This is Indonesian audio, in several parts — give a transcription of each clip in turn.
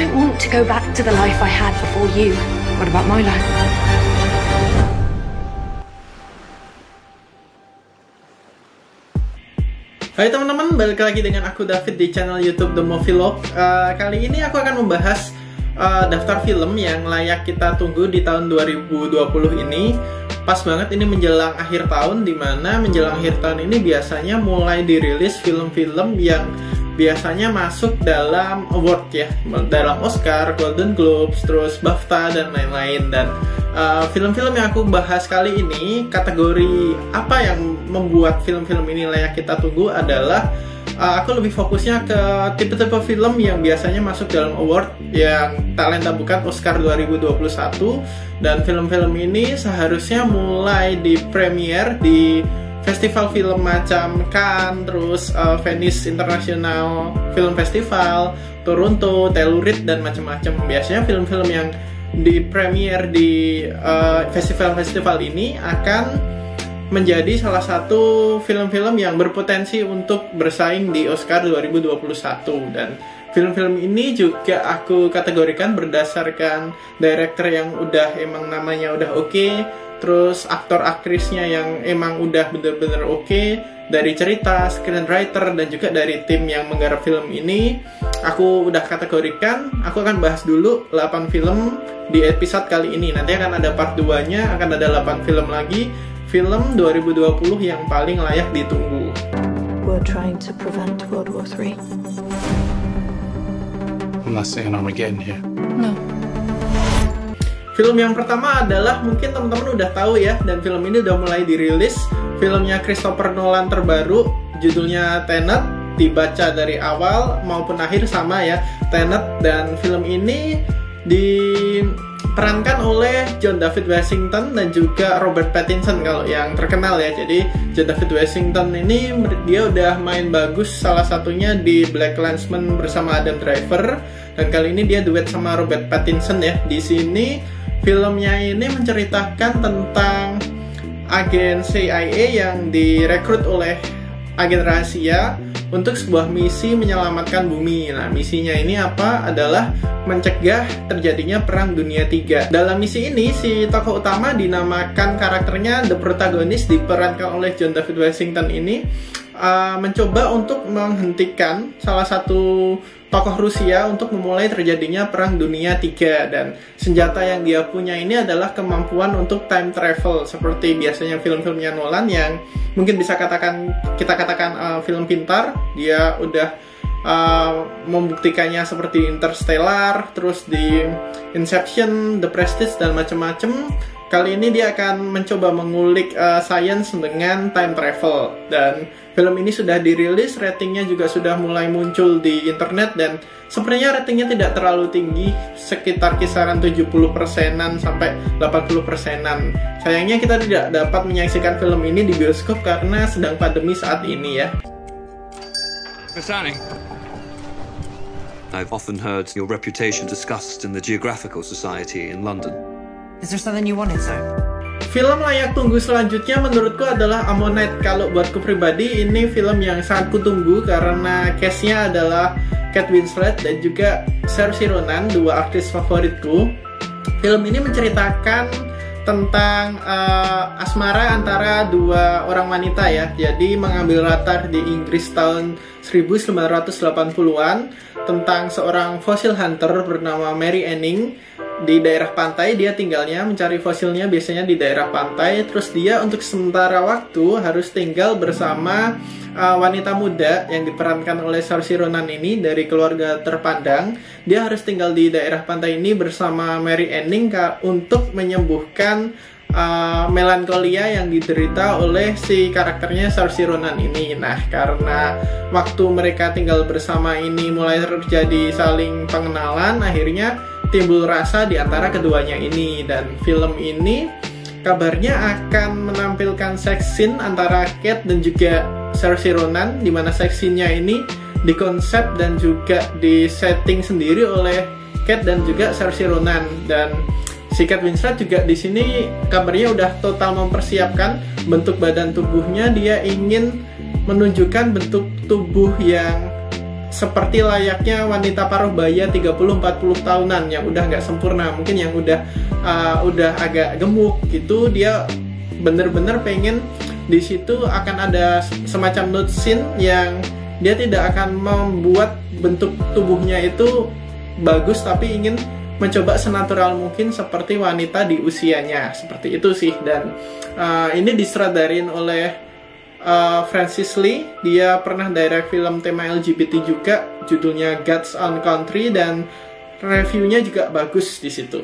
don't want to go back to the life I had before you. What about my life? Hai teman-teman, balik lagi dengan aku David di channel YouTube The Movielog. Kali ini aku akan membahas daftar film yang layak kita tunggu di tahun 2020 ini. Pas banget ini menjelang akhir tahun, dimana menjelang akhir tahun ini biasanya mulai dirilis film-film yang biasanya masuk dalam award ya, dalam Oscar, Golden Globes, terus BAFTA dan lain-lain. Dan film-film yang aku bahas kali ini, kategori apa yang membuat film-film ini layak kita tunggu adalah aku lebih fokusnya ke tipe-tipe film yang biasanya masuk dalam award yang tak lain tak bukan Oscar 2021. Dan film-film ini seharusnya mulai di premiere di festival film macam Cannes, terus Venice International Film Festival, Toronto, Telluride, dan macam-macam. Biasanya film-film yang di premiere di festival-festival ini akan menjadi salah satu film-film yang berpotensi untuk bersaing di Oscar 2021. Dan film-film ini juga aku kategorikan berdasarkan director yang udah emang namanya udah oke, terus aktor aktrisnya yang emang udah bener-bener oke, dari cerita, screenwriter, dan juga dari tim yang menggarap film ini. Aku udah kategorikan, aku akan bahas dulu 8 film di episode kali ini. Nanti akan ada part 2-nya, akan ada 8 film lagi, film 2020 yang paling layak ditunggu. We're trying to prevent World War III. I'm not saying Armageddon here. No. Film yang pertama adalah, mungkin teman-teman udah tahu ya, dan film ini udah mulai dirilis. Filmnya Christopher Nolan terbaru, judulnya Tenet. Dibaca dari awal maupun akhir sama ya, Tenet. Dan film ini diperankan oleh John David Washington dan juga Robert Pattinson kalau yang terkenal ya. Jadi John David Washington ini dia udah main bagus, salah satunya di Black Klansman bersama Adam Driver, dan kali ini dia duet sama Robert Pattinson ya. Di sini filmnya ini menceritakan tentang agen CIA yang direkrut oleh agen rahasia untuk sebuah misi menyelamatkan bumi. Nah, misinya ini apa? Adalah mencegah terjadinya Perang Dunia III. Dalam misi ini, si tokoh utama dinamakan karakternya The Protagonist, diperankan oleh John David Washington ini, mencoba untuk menghentikan salah satu tokoh Rusia untuk memulai terjadinya Perang Dunia III. Dan senjata yang dia punya ini adalah kemampuan untuk time travel, seperti biasanya film-filmnya Nolan yang mungkin bisa kita katakan film pintar. Dia udah membuktikannya seperti Interstellar, terus di Inception, The Prestige, dan macam-macam. Kali ini dia akan mencoba mengulik science dengan time travel. Dan film ini sudah dirilis, ratingnya juga sudah mulai muncul di internet, dan sebenarnya ratingnya tidak terlalu tinggi, sekitar kisaran 70%-an sampai 80%-an. Sayangnya kita tidak dapat menyaksikan film ini di bioskop karena sedang pandemi saat ini ya. Miss Anning, I've often heard your reputation discussed in the Geographical Society in London. Is there something you wanted, sir? Film layak tunggu selanjutnya menurutku adalah Ammonite. Kalau buatku pribadi, ini film yang sangat kutunggu karena cast-nya adalah Kate Winslet dan juga Saoirse Ronan, dua artis favoritku. Film ini menceritakan tentang asmara antara dua orang wanita ya. Jadi mengambil latar di Inggris tahun 1980-an, tentang seorang fossil hunter bernama Mary Anning. Di daerah pantai dia tinggalnya, mencari fosilnya biasanya di daerah pantai. Terus dia untuk sementara waktu harus tinggal bersama wanita muda yang diperankan oleh Saoirse Ronan ini dari keluarga terpandang. Dia harus tinggal di daerah pantai ini bersama Mary Anning untuk menyembuhkan melankolia yang diderita oleh si karakternya Saoirse Ronan ini. Nah, karena waktu mereka tinggal bersama ini mulai terjadi saling pengenalan, akhirnya timbul rasa di antara keduanya ini. Dan film ini kabarnya akan menampilkan sex scene antara Kate dan juga Saoirse Ronan, di mana sex scene-nya ini dikonsep dan juga disetting sendiri oleh Kate dan juga Saoirse Ronan. Dan si Kate Winslet juga di sini kabarnya udah total mempersiapkan bentuk badan tubuhnya. Dia ingin menunjukkan bentuk tubuh yang seperti layaknya wanita paruh baya 30-40 tahunan yang udah nggak sempurna, mungkin yang udah agak gemuk gitu. Dia bener-bener pengen di situ akan ada semacam nude scene yang dia tidak akan membuat bentuk tubuhnya itu bagus, tapi ingin mencoba senatural mungkin seperti wanita di usianya, seperti itu sih. Dan ini disutradarin oleh Francis Lee. Dia pernah direct film tema LGBT juga, judulnya God's Own Country, dan reviewnya juga bagus di situ.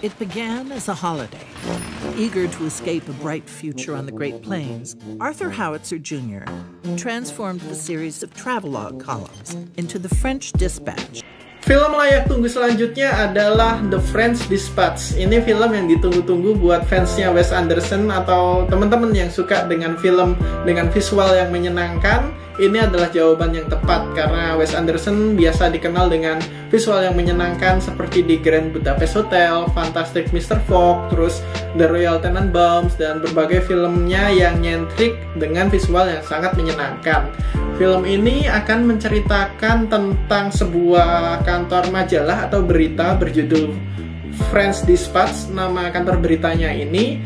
It began as a holiday. Eager to escape a bright future on the Great Plains, Arthur Howitzer Jr. transformed the series of travelogue columns into the French Dispatch. Film layak tunggu selanjutnya adalah The French Dispatch. Ini film yang ditunggu-tunggu buat fansnya Wes Anderson atau teman-teman yang suka dengan film dengan visual yang menyenangkan. Ini adalah jawaban yang tepat karena Wes Anderson biasa dikenal dengan visual yang menyenangkan seperti di Grand Budapest Hotel, Fantastic Mr. Fogg, terus The Royal Tenenbaums, dan berbagai filmnya yang nyentrik dengan visual yang sangat menyenangkan. Film ini akan menceritakan tentang sebuah kantor majalah atau berita berjudul French Dispatch. Nama kantor beritanya ini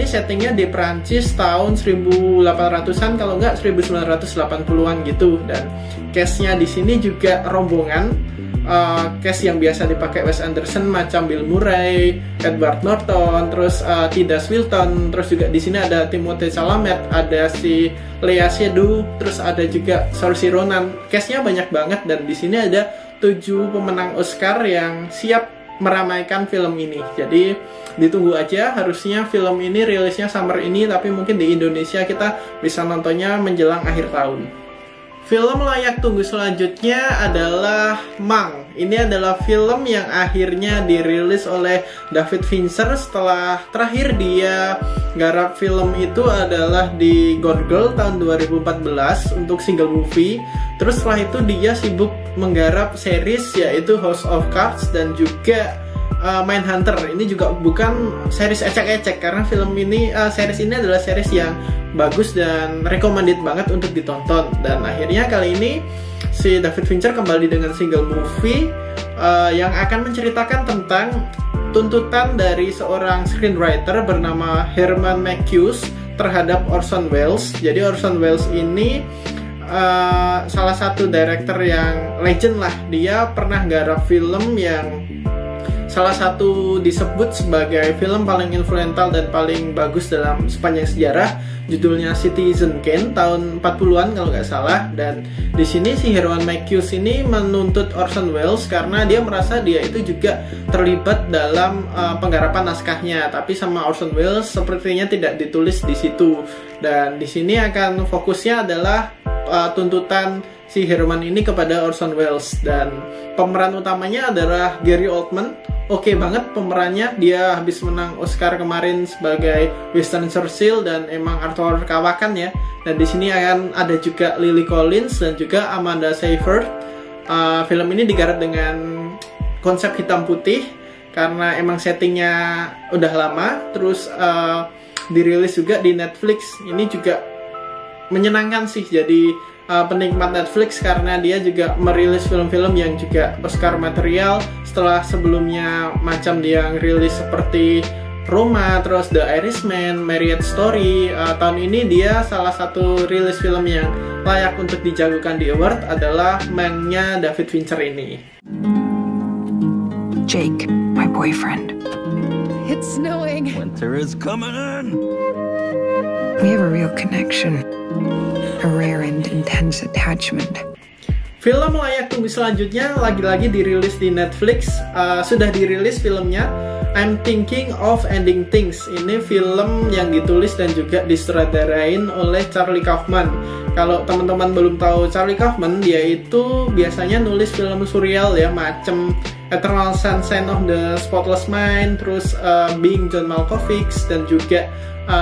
settingnya di Prancis tahun 1800-an kalau nggak 1980-an gitu. Dan cast-nya di sini juga rombongan cast yang biasa dipakai Wes Anderson macam Bill Murray, Edward Norton, terus Tilda Swinton, terus juga di sini ada Timothée Chalamet, ada si Léa Seydoux, terus ada juga Saoirse Ronan. Cast-nya banyak banget dan di sini ada 7 pemenang Oscar yang siap meramaikan film ini. Jadi ditunggu aja, harusnya film ini rilisnya summer ini, tapi mungkin di Indonesia kita bisa nontonnya menjelang akhir tahun. Film layak tunggu selanjutnya adalah Mank. Ini adalah film yang akhirnya dirilis oleh David Fincher setelah terakhir dia garap film itu adalah di Gone Girl tahun 2014 untuk single movie. Terus setelah itu dia sibuk menggarap series yaitu House of Cards dan juga Mindhunter. Ini juga bukan series ecek-ecek karena film ini, series ini adalah series yang bagus dan recommended banget untuk ditonton. Dan akhirnya kali ini si David Fincher kembali dengan single movie yang akan menceritakan tentang tuntutan dari seorang screenwriter bernama Herman Mankiewicz terhadap Orson Welles. Jadi Orson Welles ini salah satu director yang legend lah. Dia pernah garap film yang salah satu disebut sebagai film paling influential dan paling bagus dalam sepanjang sejarah, judulnya Citizen Kane tahun 40-an kalau nggak salah. Dan di sini si Herman Mankiewicz ini menuntut Orson Welles karena dia merasa dia itu juga terlibat dalam penggarapan naskahnya, tapi sama Orson Welles sepertinya tidak ditulis di situ. Dan di sini akan fokusnya adalah tuntutan si Herman ini kepada Orson Welles, dan pemeran utamanya adalah Gary Oldman. Oke banget pemerannya, dia habis menang Oscar kemarin sebagai Winston Churchill dan emang aktor kawakan ya. Dan di sini akan ada juga Lily Collins dan juga Amanda Seyfried. Film ini digarap dengan konsep hitam putih karena emang settingnya udah lama. Terus dirilis juga di Netflix. Ini juga menyenangkan sih jadi penikmat Netflix karena dia juga merilis film-film yang juga Oscar material setelah sebelumnya macam dia ngerilis seperti Roma, terus The Irishman, Marriage Story. Tahun ini dia salah satu rilis film yang layak untuk dijagokan di award adalah Mank-nya David Fincher ini. Jake, my boyfriend. It's snowing. Winter is coming in. We have a real connection. A rare and intense attachment. Film layak tunggu selanjutnya lagi-lagi dirilis di Netflix. Sudah dirilis filmnya I'm Thinking of Ending Things. Ini film yang ditulis dan juga disutradarain oleh Charlie Kaufman. Kalau teman-teman belum tahu Charlie Kaufman, dia itu biasanya nulis film surreal ya, macem Eternal Sunshine of the Spotless Mind, terus Being John Malkovich, dan juga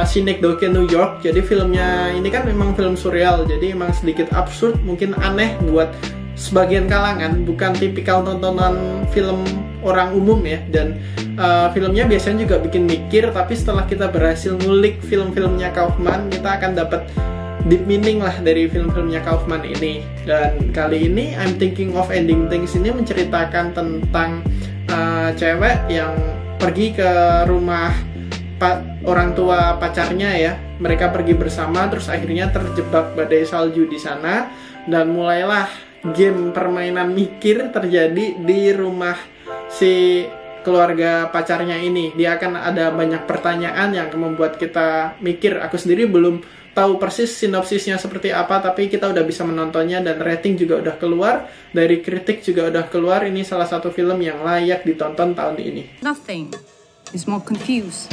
Synecdoche New York. Jadi filmnya ini kan memang film surreal, jadi emang sedikit absurd, mungkin aneh buat sebagian kalangan, bukan tipikal tontonan film orang umum ya. Dan filmnya biasanya juga bikin mikir, tapi setelah kita berhasil ngulik film-filmnya Kaufman, kita akan dapat deep meaning lah dari film-filmnya Kaufman ini. Dan kali ini I'm Thinking of Ending Things ini menceritakan tentang cewek yang pergi ke rumah orang tua pacarnya ya. Mereka pergi bersama, terus akhirnya terjebak badai salju di sana, dan mulailah game permainan mikir terjadi di rumah si keluarga pacarnya ini. Dia akan ada banyak pertanyaan yang membuat kita mikir. Aku sendiri belum tahu persis sinopsisnya seperti apa, tapi kita udah bisa menontonnya dan rating juga udah keluar, dari kritik juga udah keluar. Ini salah satu film yang layak ditonton tahun ini. Nothing is more confused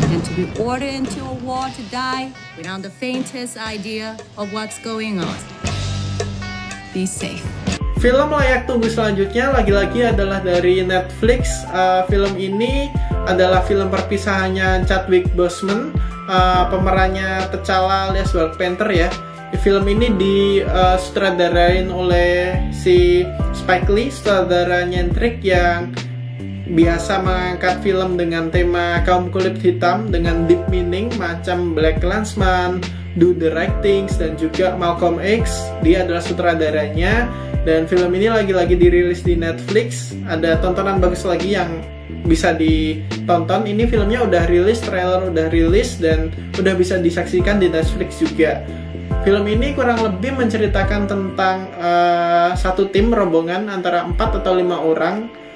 than to be ordered into a war to die without the faintest idea of what's going on. Be safe. Film layak tunggu selanjutnya lagi-lagi adalah dari Netflix. Film ini adalah film perpisahannya Chadwick Boseman, pemerannya T'Challa alias Black Panther ya. Film ini disutradarain oleh si Spike Lee, sutradara nyentrik yang biasa mengangkat film dengan tema kaum kulit hitam dengan deep meaning macam Black Klansman, Do the Right Things, dan juga Malcolm X. Dia adalah sutradaranya, dan film ini lagi-lagi dirilis di Netflix. Ada tontonan bagus lagi yang bisa ditonton. Ini filmnya udah rilis, trailer udah rilis, dan udah bisa disaksikan di Netflix juga. Film ini kurang lebih menceritakan tentang satu tim rombongan antara 4 atau 5 orang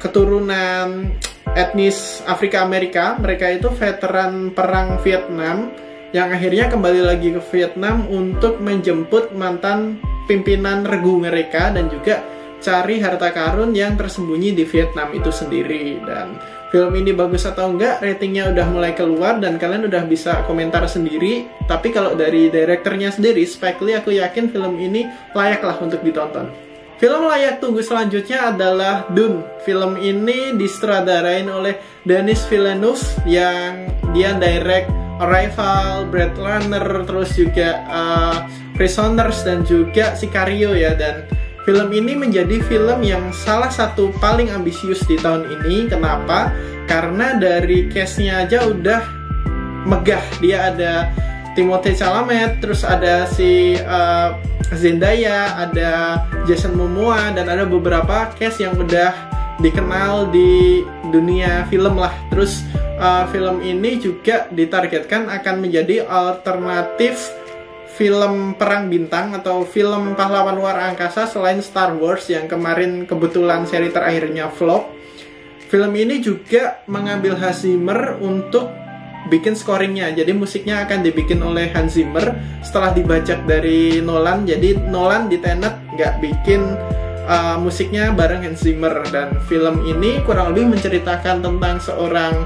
keturunan etnis Afrika Amerika. Mereka itu veteran perang Vietnam yang akhirnya kembali lagi ke Vietnam untuk menjemput mantan pimpinan regu mereka dan juga cari harta karun yang tersembunyi di Vietnam itu sendiri. Dan film ini bagus atau enggak, ratingnya udah mulai keluar dan kalian udah bisa komentar sendiri. Tapi kalau dari direkturnya sendiri, Spike Lee, aku yakin film ini layak lah untuk ditonton. Film layak tunggu selanjutnya adalah Dune. Film ini disutradarain oleh Denis Villeneuve yang dia direct Arrival, Blade Runner, terus juga Prisoners dan juga Sicario ya. Dan film ini menjadi film yang salah satu paling ambisius di tahun ini. Kenapa? Karena dari cast-nya aja udah megah. Dia ada Timothée Chalamet, terus ada si Zendaya, ada Jason Momoa, dan ada beberapa cast yang udah dikenal di dunia film lah. Terus film ini juga ditargetkan akan menjadi alternatif film perang bintang atau film pahlawan luar angkasa selain Star Wars yang kemarin kebetulan seri terakhirnya flop. Film ini juga mengambil Hans Zimmer untuk bikin scoringnya. Jadi musiknya akan dibikin oleh Hans Zimmer setelah dibajak dari Nolan. Jadi Nolan di Tenet nggak bikin musiknya bareng Hans Zimmer. Dan film ini kurang lebih menceritakan tentang seorang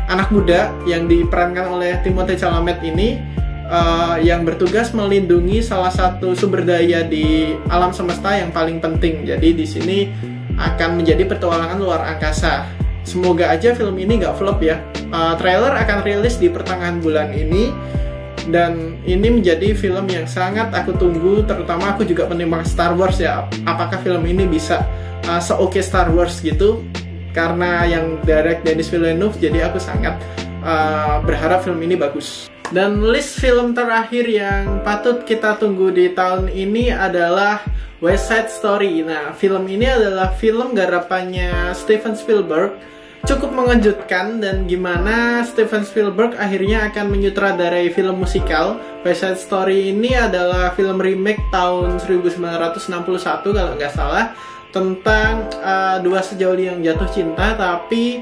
anak muda yang diperankan oleh Timothée Chalamet ini yang bertugas melindungi salah satu sumber daya di alam semesta yang paling penting. Jadi di sini akan menjadi petualangan luar angkasa. Semoga aja film ini nggak flop ya. Trailer akan rilis di pertengahan bulan ini, dan ini menjadi film yang sangat aku tunggu. Terutama aku juga penikmat Star Wars ya. Apakah film ini bisa se-oke Star Wars gitu? Karena yang direct Denis Villeneuve, jadi aku sangat berharap film ini bagus. Dan list film terakhir yang patut kita tunggu di tahun ini adalah West Side Story. Nah, film ini adalah film garapannya Steven Spielberg. Cukup mengejutkan dan gimana Steven Spielberg akhirnya akan menyutradarai film musikal. West Side Story ini adalah film remake tahun 1961 kalau nggak salah, tentang dua sejoli yang jatuh cinta, tapi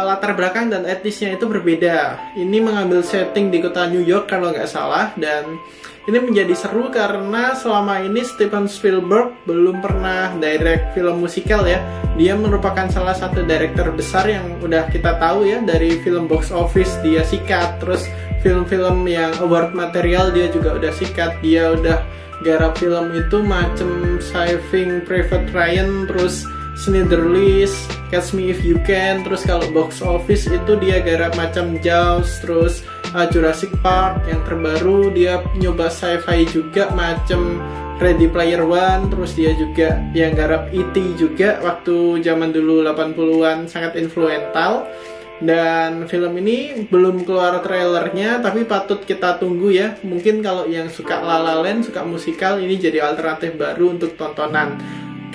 latar belakang dan etnisnya itu berbeda. Ini mengambil setting di kota New York kalau nggak salah, dan ini menjadi seru karena selama ini Steven Spielberg belum pernah direct film musikal ya. Dia merupakan salah satu director besar yang udah kita tahu ya, dari film box office dia sikat, terus film-film yang award material dia juga udah sikat. Dia udah garap film itu macam Saving Private Ryan, terus Schindler's List, Catch Me If You Can. Terus kalau box office itu dia garap macam Jaws, terus Jurassic Park yang terbaru. Dia nyoba sci-fi juga macam Ready Player One. Terus dia juga yang garap E.T. juga waktu zaman dulu 80-an, sangat influential. Dan film ini belum keluar trailernya, tapi patut kita tunggu ya. Mungkin kalau yang suka La La Land, suka musikal, ini jadi alternatif baru untuk tontonan.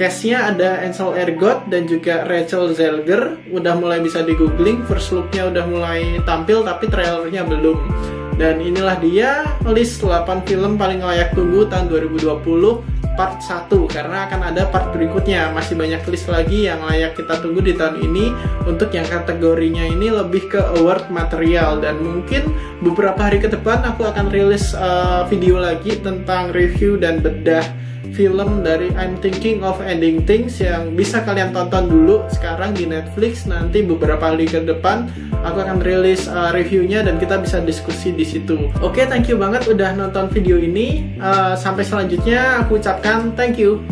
Cast-nya ada Ansel Elgort dan juga Rachel Zegler. Udah mulai bisa di googling, first look-nya udah mulai tampil, tapi trailernya belum. Dan inilah dia list 8 film paling layak tunggu tahun 2020 part 1, karena akan ada part berikutnya. Masih banyak list lagi yang layak kita tunggu di tahun ini. Untuk yang kategorinya ini lebih ke award material, dan mungkin beberapa hari ke depan aku akan rilis video lagi tentang review dan bedah film dari I'm Thinking of Ending Things yang bisa kalian tonton dulu sekarang di Netflix. Nanti beberapa hari ke depan aku akan rilis reviewnya dan kita bisa diskusi di situ. Oke, thank you banget udah nonton video ini. Sampai selanjutnya aku ucapkan thank you.